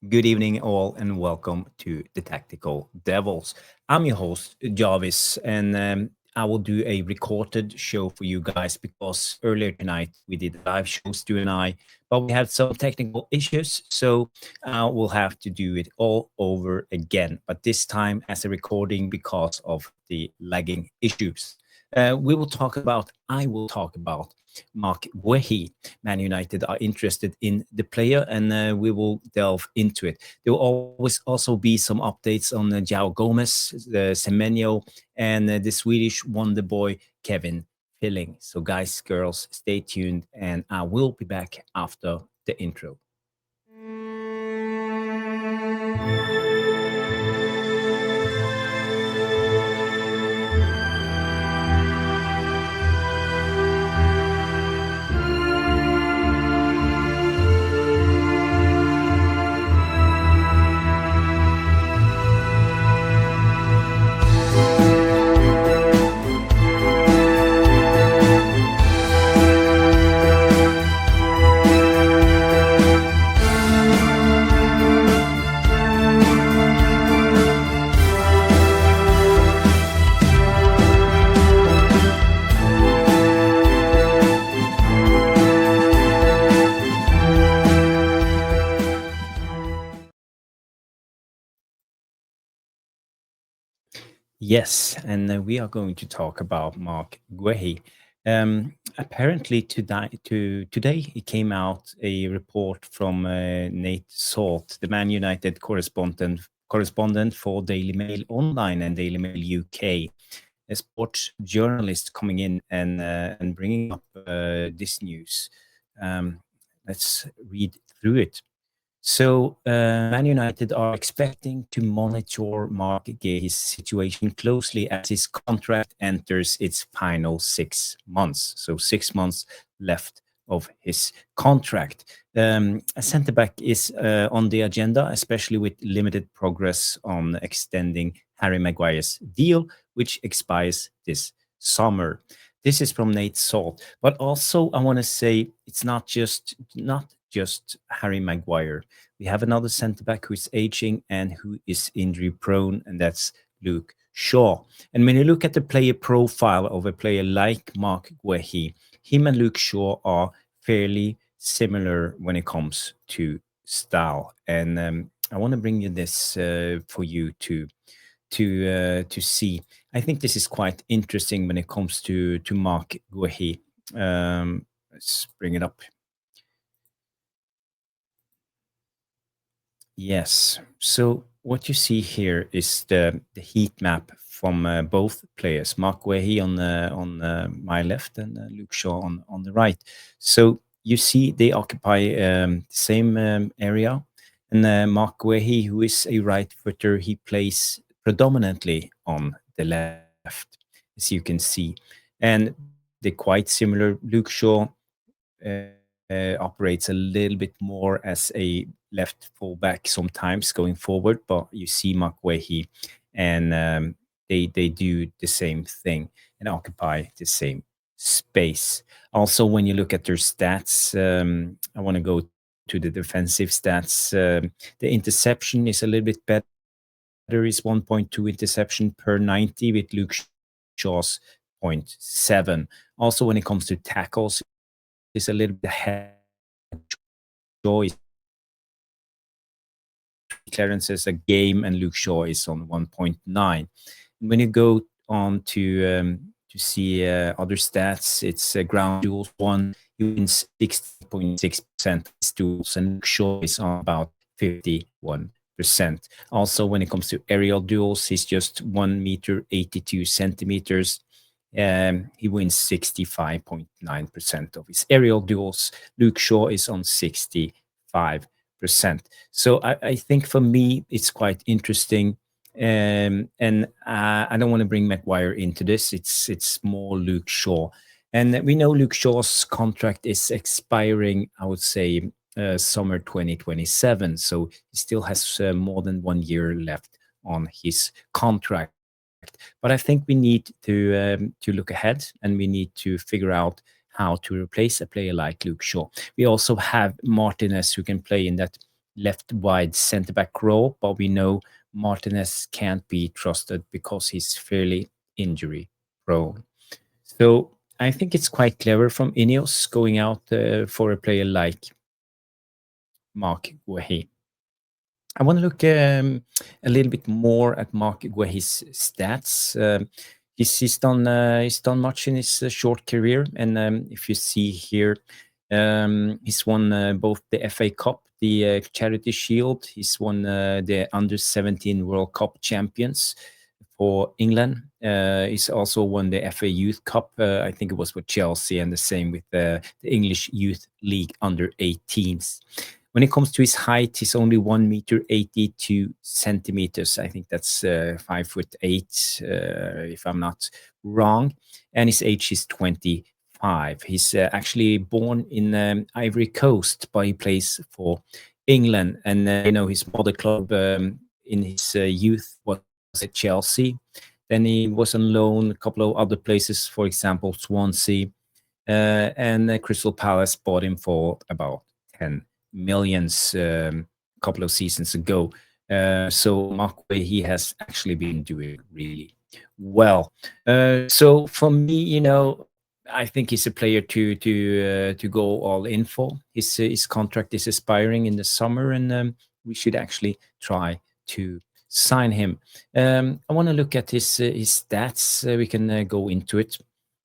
Good evening, all, and welcome to the Tactical Devils. I'm your host, Jarvis, and I will do a recorded show for you guys because earlier tonight we did live shows, Stu and I, but we had some technical issues, so we'll have to do it all over again, but this time as a recording because of the lagging issues. I will talk about Marc Guehi. Man United are interested in the player, and we will delve into it. There will always also be some updates on Gomes, the Semenyo, and the Swedish wonder boy Kevin Filling. So, guys, girls, stay tuned, and I will be back after the intro. Yes, and we are going to talk about Marc Guehi. Apparently, today it came out a report from Nate Salt, the Man United correspondent for Daily Mail Online and Daily Mail UK, a sports journalist coming in and bringing up this news. Um, let's read through it. So, Man United are expecting to monitor Marc Guehi's situation closely as his contract enters its final 6 months. So, 6 months left of his contract. A centre back is on the agenda, especially with limited progress on extending Harry Maguire's deal, which expires this summer. This is from Nate Salt, but also I want to say it's not just Harry Maguire. We have another centre back who is aging and who is injury prone, and that's Luke Shaw. And when you look at the player profile of a player like Marc Guehi, him and Luke Shaw are fairly similar when it comes to style. And I want to bring you this for you to see. I think this is quite interesting when it comes to Marc Guehi. Let's bring it up. Yes. So what you see here is the heat map from both players, Marc Guehi on my left and Luke Shaw on the right. So you see they occupy the same area, and Marc Guehi, who is a right footer, he plays predominantly on the left, as you can see, and they're quite similar. Luke Shaw operates a little bit more as a left fullback sometimes going forward, but you see Marc Guehi, and they do the same thing and occupy the same space. Also, when you look at their stats, I want to go to the defensive stats. The interception is a little bit better. Is 1.2 interception per 90 with Luke Shaw's 0.7. Also, when it comes to tackles, is a little bit ahead. Shaw is clearances a game, and Luke Shaw is on 1.9. And when you go on to see other stats, it's ground duels one. He wins 60.6% of his duels, and Luke Shaw is on about 51%. Also, when it comes to aerial duels, he's just 1 meter 82 centimeters. He wins 65.9% of his aerial duels. Luke Shaw is on 65%. So I think for me, it's quite interesting. And I don't want to bring Maguire into this. It's more Luke Shaw. And we know Luke Shaw's contract is expiring, I would say, summer 2027. So he still has more than 1 year left on his contract. But I think we need to look ahead, and we need to figure out how to replace a player like Luke Shaw. We also have Martínez, who can play in that left wide centre back role, but we know Martínez can't be trusted because he's fairly injury prone. So I think it's quite clever from Ineos going out for a player like Marc Guehi. I want to look a little bit more at Marc Guehi's stats. He's done much in his short career, and if you see here, he's won both the FA Cup, the Charity Shield. He's won the Under-17 World Cup champions for England. He's also won the FA Youth Cup. I think it was with Chelsea, and the same with the English Youth League Under-18s. When it comes to his height, he's only 1 meter 82 centimeters. I think that's 5'8", if I'm not wrong. And his age is 25. He's actually born in Ivory Coast, but he plays for England. And his mother club in his youth was at Chelsea. Then he was on loan a couple of other places, for example, Swansea, and Crystal Palace bought him for about 10 millions a couple of seasons ago. So Marc Guehi has actually been doing really well. So for me, I think he's a player to go all in for. His contract is expiring in the summer, and we should actually try to sign him. I want to look at his stats. We can go into it.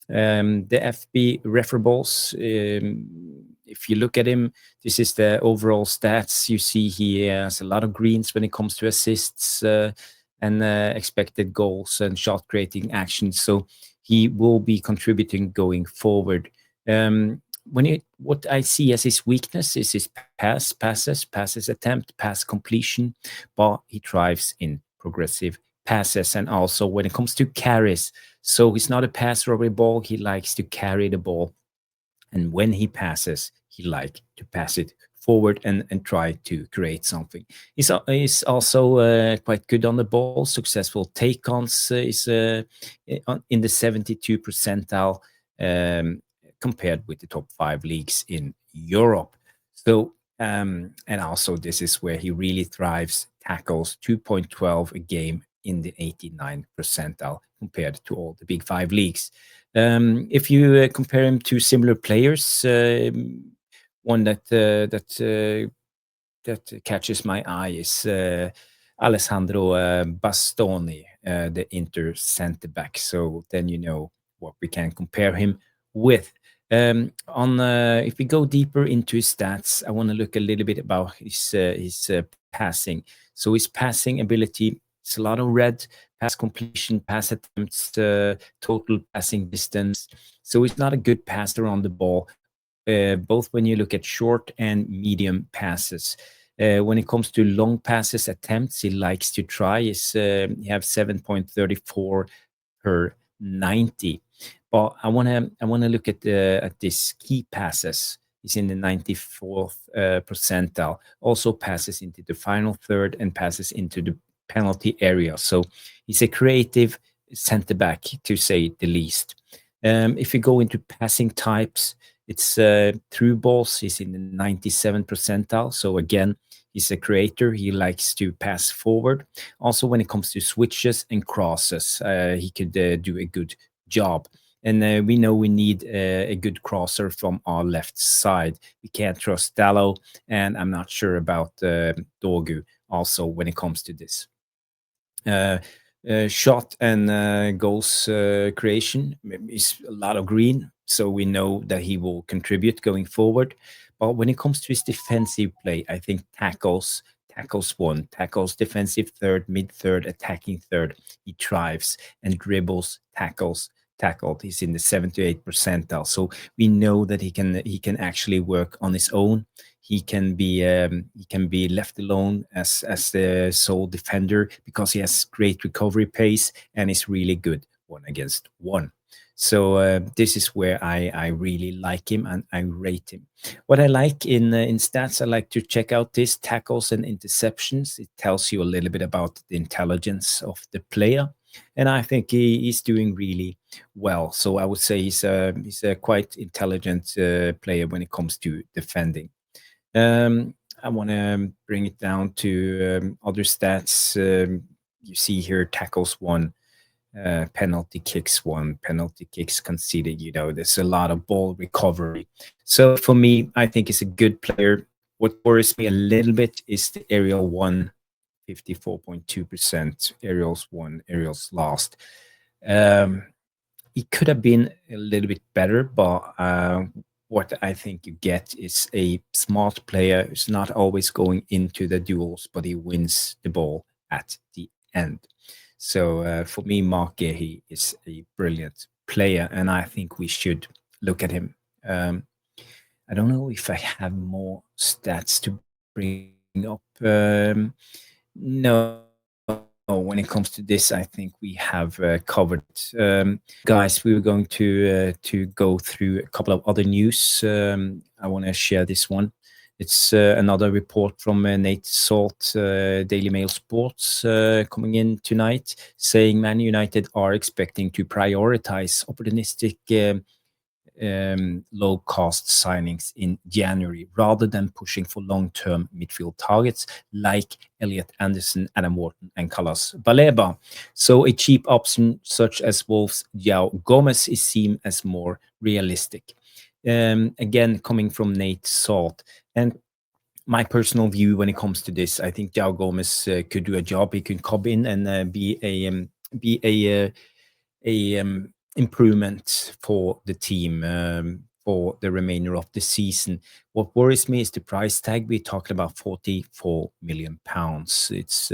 The FB referables. If you look at him, this is the overall stats. You see he has a lot of greens when it comes to assists and expected goals and shot creating actions. So he will be contributing going forward. What I see as his weakness is his passes attempt, pass completion, but he thrives in progressive passes, and also when it comes to carries. So he's not a passer of a ball. He likes to carry the ball, and when he passes, he likes to pass it forward and try to create something. He's also quite good on the ball. Successful take-ons is in the 72 percentile compared with the top 5 leagues in Europe. So and also this is where he really thrives. Tackles 2.12 a game in the 89 percentile compared to all the big 5 leagues. If you compare him to similar players, one that catches my eye is Alessandro Bastoni, the Inter centre back. So then you know what we can compare him with. If we go deeper into his stats, I want to look a little bit about his passing. So his passing ability is a lot of red, pass completion, pass attempts, total passing distance. So he's not a good passer on the ball, both when you look at short and medium passes. When it comes to long passes attempts, he likes to try. He have 7.34 per 90. But I wanna look at this key passes. He's in the 94th percentile. Also passes into the final third and passes into the penalty area. So he's a creative centre back, to say the least. If you go into passing types, it's through balls. He's in the 97 percentile. So again, he's a creator. He likes to pass forward. Also, when it comes to switches and crosses, he could do a good job. And we know we need a good crosser from our left side. We can't trust Dallo, and I'm not sure about Dorgu also when it comes to this. Shot and goals creation is a lot of green, so we know that he will contribute going forward. But when it comes to his defensive play, I think tackles 1, tackles defensive third, mid third, attacking third, he thrives, and dribbles, tackled, he's in the 78 percentile. So we know that he can actually work on his own. He can be left alone as the sole defender because he has great recovery pace and is really good 1-against-1. So this is where I really like him and I rate him. What I like in stats, I like to check out this tackles and interceptions. It tells you a little bit about the intelligence of the player, and I think he's doing really well. So I would say he's a quite intelligent player when it comes to defending. I want to bring it down to other stats. You see here tackles one, penalty kicks one, penalty kicks conceded. There's a lot of ball recovery. So for me, I think he's a good player. What worries me a little bit is the aerial one, 54.2%. Aerials won, aerials lost. He could have been a little bit better, but what I think you get is a smart player who's not always going into the duels, but he wins the ball at the end. So for me, Marc Guehi is a brilliant player, and I think we should look at him. I don't know if I have more stats to bring up. No, when it comes to this, I think we have covered it. Guys, we were going to go through a couple of other news. I want to share this one. It's another report from Nate Salt, Daily Mail Sports, coming in tonight, saying Man United are expecting to prioritize opportunistic low-cost signings in January, rather than pushing for long-term midfield targets like Elliot Anderson, Adam Wharton, and Carlos Baleba. So a cheap option such as Wolves' João Gomes is seen as more realistic. Again, coming from Nate Salt. And my personal view when it comes to this, I think João Gomes could do a job. He could come in and be a improvement for the team for the remainder of the season. What worries me is the price tag. We talked about 44 million pounds. It's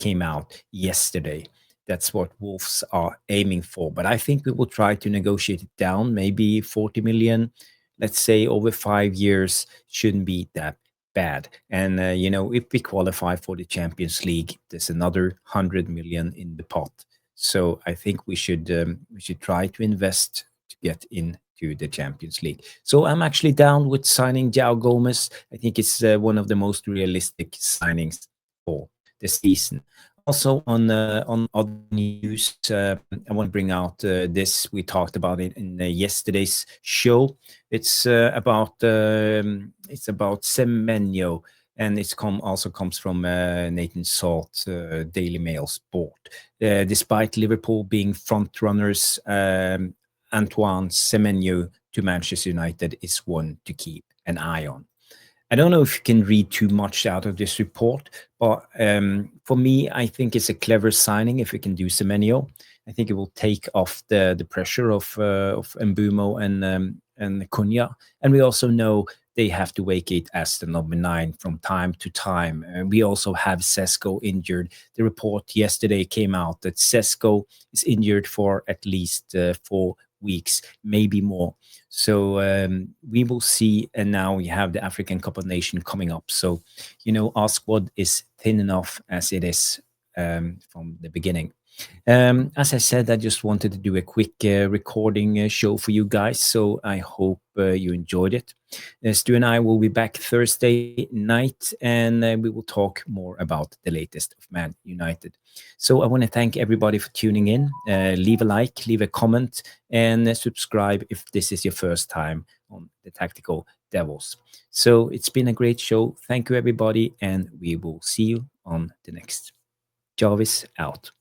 came out yesterday. That's what Wolves are aiming for. But I think we will try to negotiate it down, maybe 40 million. Let's say over 5 years, shouldn't be that bad. And if we qualify for the Champions League, there's another 100 million in the pot. So I think we should try to invest to get into the Champions League. So I'm actually down with signing João Gomes. I think it's one of the most realistic signings for the season. Also on other news, I want to bring out this. We talked about it in yesterday's show. It's about Semenyo, and it's also comes from Nathan Salt, Daily Mail Sport. Despite Liverpool being front runners, Antoine Semenyo to Manchester United is one to keep an eye on. I don't know if you can read too much out of this report, but for me, I think it's a clever signing if we can do Semenyo. I think it will take off the pressure of Mbumo and Cunha. And we also know they have to vacate as the number 9 from time to time. And we also have Sesko injured. The report yesterday came out that Sesko is injured for at least 4 weeks, maybe more. So we will see. And now we have the African Cup of Nations coming up. So, our squad is thin enough as it is from the beginning. As I said, I just wanted to do a quick recording show for you guys. So I hope you enjoyed it. Stu and I will be back Thursday night, and we will talk more about the latest of Man United. So I want to thank everybody for tuning in. Leave a like, leave a comment, and subscribe if this is your first time on the Tactical Devils. So it's been a great show. Thank you, everybody, and we will see you on the next. Jarvis out.